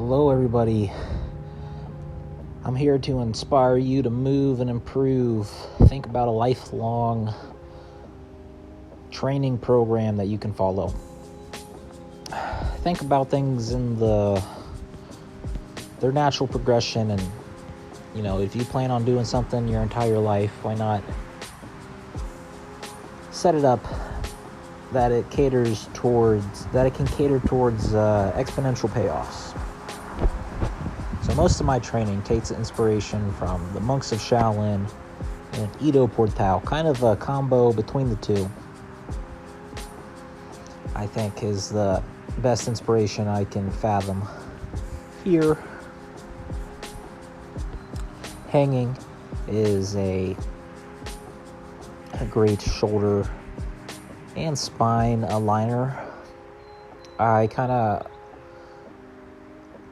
Hello, everybody. I'm here to inspire you to move and improve. Think about a lifelong training program that you can follow. Think about things in their natural progression, and if you plan on doing something your entire life, why not set it up that it can cater towards exponential payoffs. So most of my training takes inspiration from the monks of Shaolin and Ido Portal, kind of a combo between the two. I think is the best inspiration I can fathom. Here, hanging is a great shoulder and spine aligner.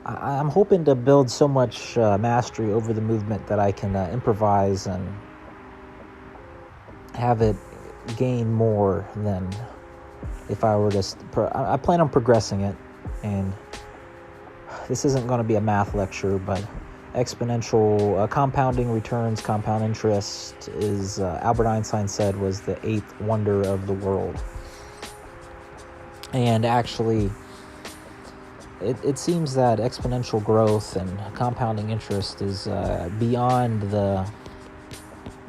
I'm hoping to build so much mastery over the movement that I can improvise and have it gain more than if I were to... I plan on progressing it, and this isn't going to be a math lecture, but exponential compounding returns, compound interest is, Albert Einstein said, was the eighth wonder of the world. And actually, it seems that exponential growth and compounding interest is beyond the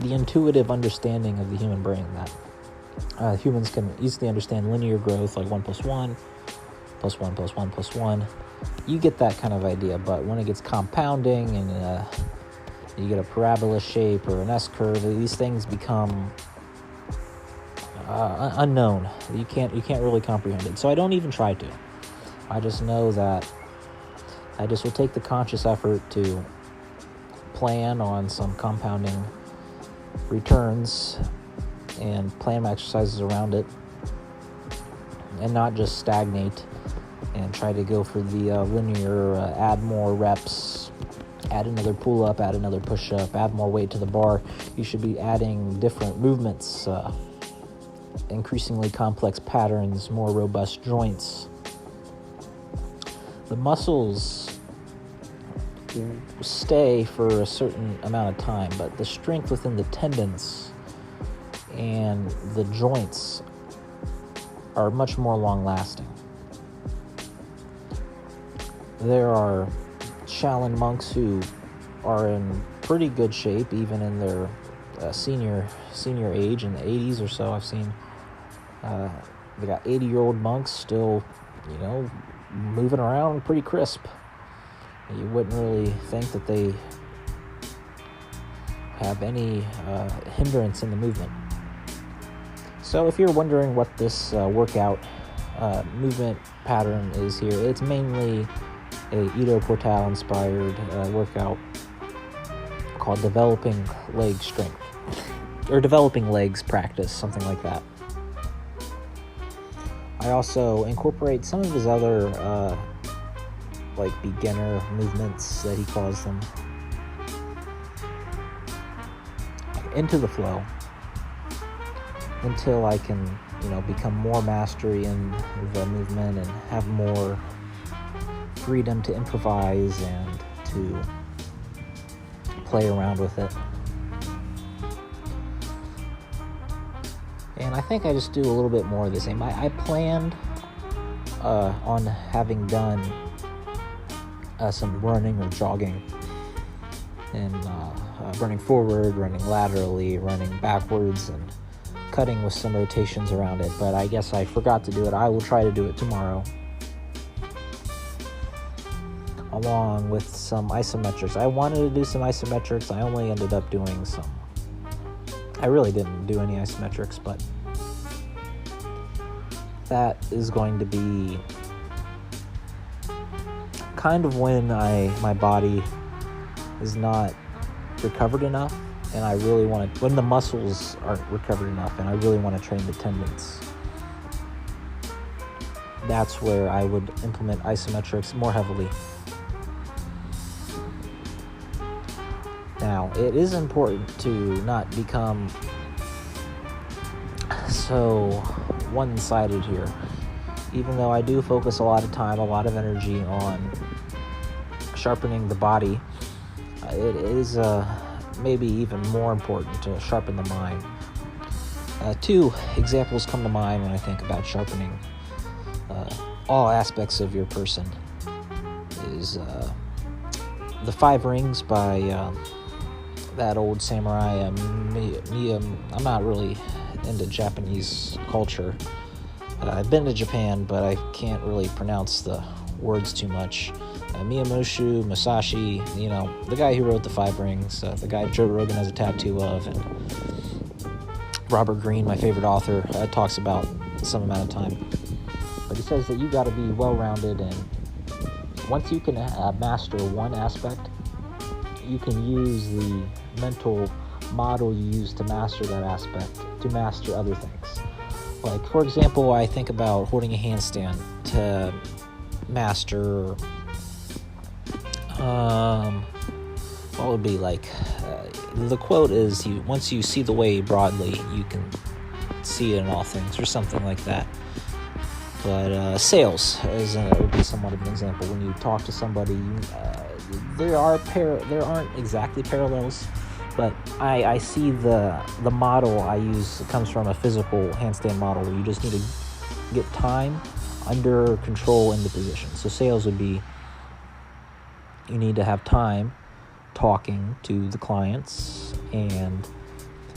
intuitive understanding of the human brain, that humans can easily understand linear growth, like 1 + 1 + 1 + 1 + 1. You get that kind of idea, but when it gets compounding and you get a parabola shape or an S-curve, these things become unknown. You can't really comprehend it. So I don't even try to. I just know that I just will take the conscious effort to plan on some compounding returns and plan my exercises around it, and not just stagnate and try to go for the linear, add more reps, add another pull-up, add another push-up, add more weight to the bar. You should be adding different movements, increasingly complex patterns, more robust joints. The muscles stay for a certain amount of time, but the strength within the tendons and the joints are much more long-lasting. There are Shaolin monks who are in pretty good shape, even in their senior age, in the 80s or so. I've seen they got 80-year-old monks still, moving around pretty crisp. You wouldn't really think that they have any hindrance in the movement. So if you're wondering what this workout movement pattern is here, it's mainly a Ido Portal inspired workout called developing leg strength, or developing legs practice, something like that. I also incorporate some of his other beginner movements that he calls them into the flow until I can become more mastery in the movement and have more freedom to improvise and to play around with it. And I think I just do a little bit more of the same. I planned on having done some running or jogging, and running forward, running laterally, running backwards, and cutting with some rotations around it, but I guess I forgot to do it. I will try to do it tomorrow, along with some isometrics. I wanted to do some isometrics. I only ended up doing some. I really didn't do any isometrics, but that is going to be kind of when my body is not recovered enough, and I really want to, when the muscles aren't recovered enough and I really want to train the tendons. That's where I would implement isometrics more heavily. Now, it is important to not become so one-sided here. Even though I do focus a lot of time, a lot of energy on sharpening the body, it is maybe even more important to sharpen the mind. Two examples come to mind when I think about sharpening all aspects of your person is The Five Rings by that old samurai. I'm not really into Japanese culture. I've been to Japan, but I can't really pronounce the words too much. Miyamoto Musashi, the guy who wrote The Five Rings, the guy Joe Rogan has a tattoo of, and Robert Greene, my favorite author, talks about some amount of time. But he says that you got to be well-rounded, and once you can master one aspect, you can use the mental model you use to master that aspect to master other things. Like, for example, I think about holding a handstand to master, what would be like, the quote is, once you see the way broadly, you can see it in all things, or something like that. But sales would be somewhat of an example. When you talk to somebody, there aren't exactly parallels, but I see the model I use comes from a physical handstand model where you just need to get time under control in the position. So sales would be, you need to have time talking to the clients and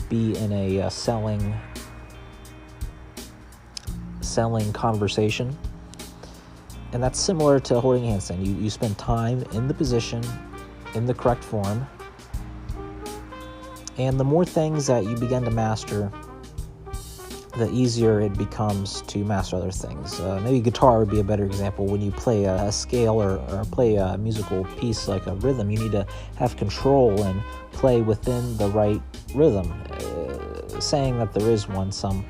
be in a selling conversation. And that's similar to holding a handstand. You spend time in the position, in the correct form. And the more things that you begin to master, the easier it becomes to master other things. Maybe guitar would be a better example. When you play a scale or play a musical piece like a rhythm, you need to have control and play within the right rhythm. Saying that there is some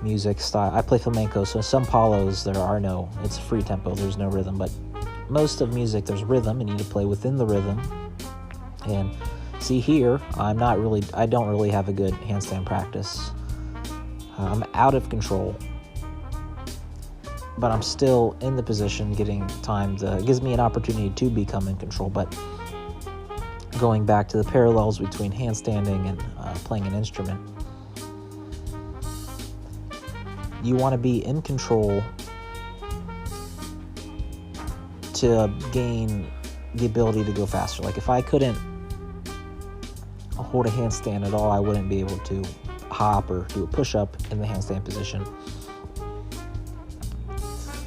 music style. I play flamenco, so some palos it's a free tempo, there's no rhythm, but most of music there's rhythm, and you need to play within the rhythm. And see here, I don't really have a good handstand practice. I'm out of control, but I'm still in the position, getting time it gives me an opportunity to become in control. But going back to the parallels between handstanding and playing an instrument, you want to be in control to gain the ability to go faster. Like, if I couldn't hold a handstand at all, I wouldn't be able to hop or do a push-up in the handstand position.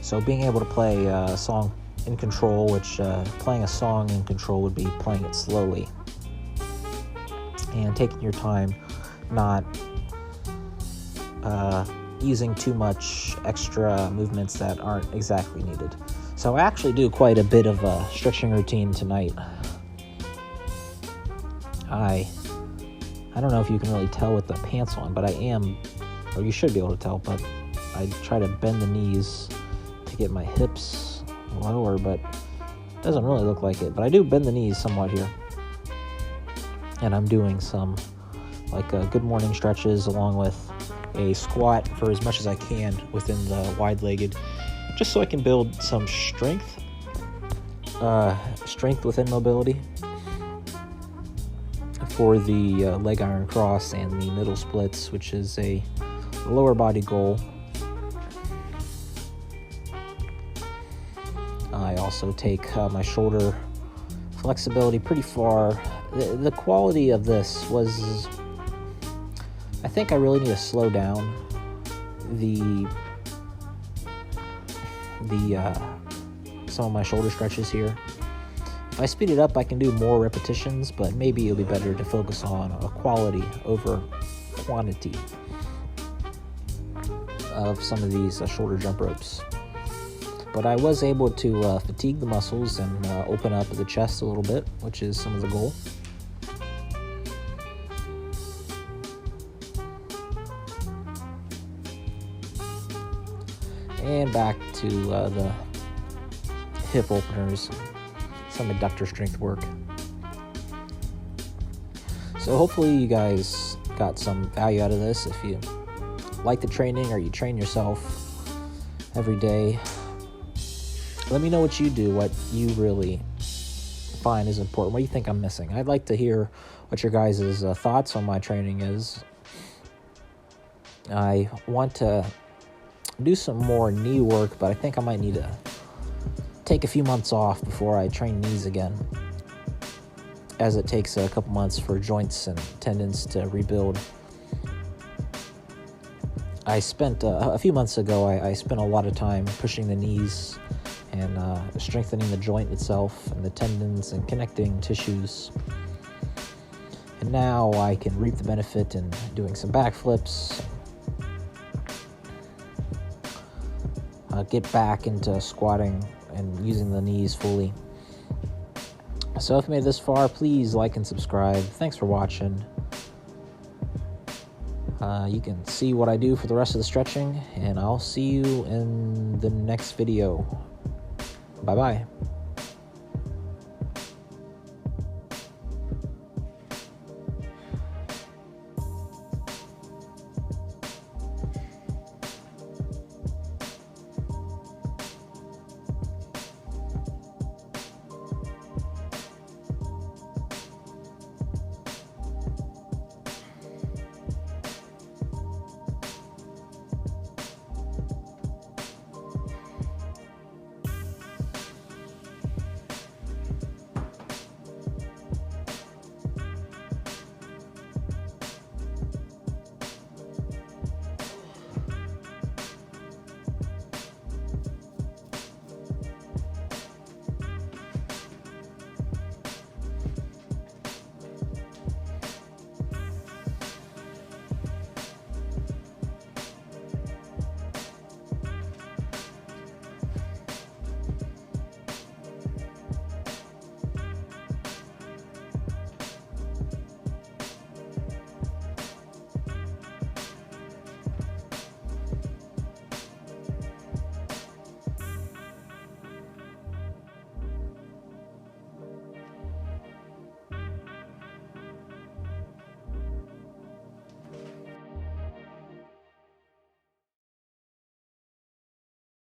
So being able to play a song in control, which playing a song in control would be playing it slowly and taking your time, not using too much extra movements that aren't exactly needed. So I actually do quite a bit of a stretching routine tonight. I don't know if you can really tell with the pants on, but I am, or you should be able to tell, but I try to bend the knees to get my hips lower, but it doesn't really look like it. But I do bend the knees somewhat here. And I'm doing some good morning stretches along with a squat for as much as I can within the wide-legged, just so I can build some strength within mobility for the leg iron cross and the middle splits, which is a lower body goal. I also take my shoulder flexibility pretty far. The quality of this was, I think I really need to slow down some of my shoulder stretches here. If I speed it up, I can do more repetitions, but maybe it'll be better to focus on a quality over quantity of some of these shoulder jump ropes. But I was able to fatigue the muscles and open up the chest a little bit, which is some of the goal. And back to the hip openers, some adductor strength work. So hopefully you guys got some value out of this. If you like the training or you train yourself every day, let me know what you do, what you really find is important? What do you think I'm missing? I'd like to hear what your guys' thoughts on my training is. I want to do some more knee work, but I think I might need to take a few months off before I train knees again, as it takes a couple months for joints and tendons to rebuild. I spent a few months ago, I spent a lot of time pushing the knees and strengthening the joint itself and the tendons and connecting tissues. And now I can reap the benefit in doing some backflips, get back into squatting and using the knees fully. So if you made it this far, please like and subscribe. Thanks for watching. You can see what I do for the rest of the stretching, and I'll see you in the next video. Bye-bye.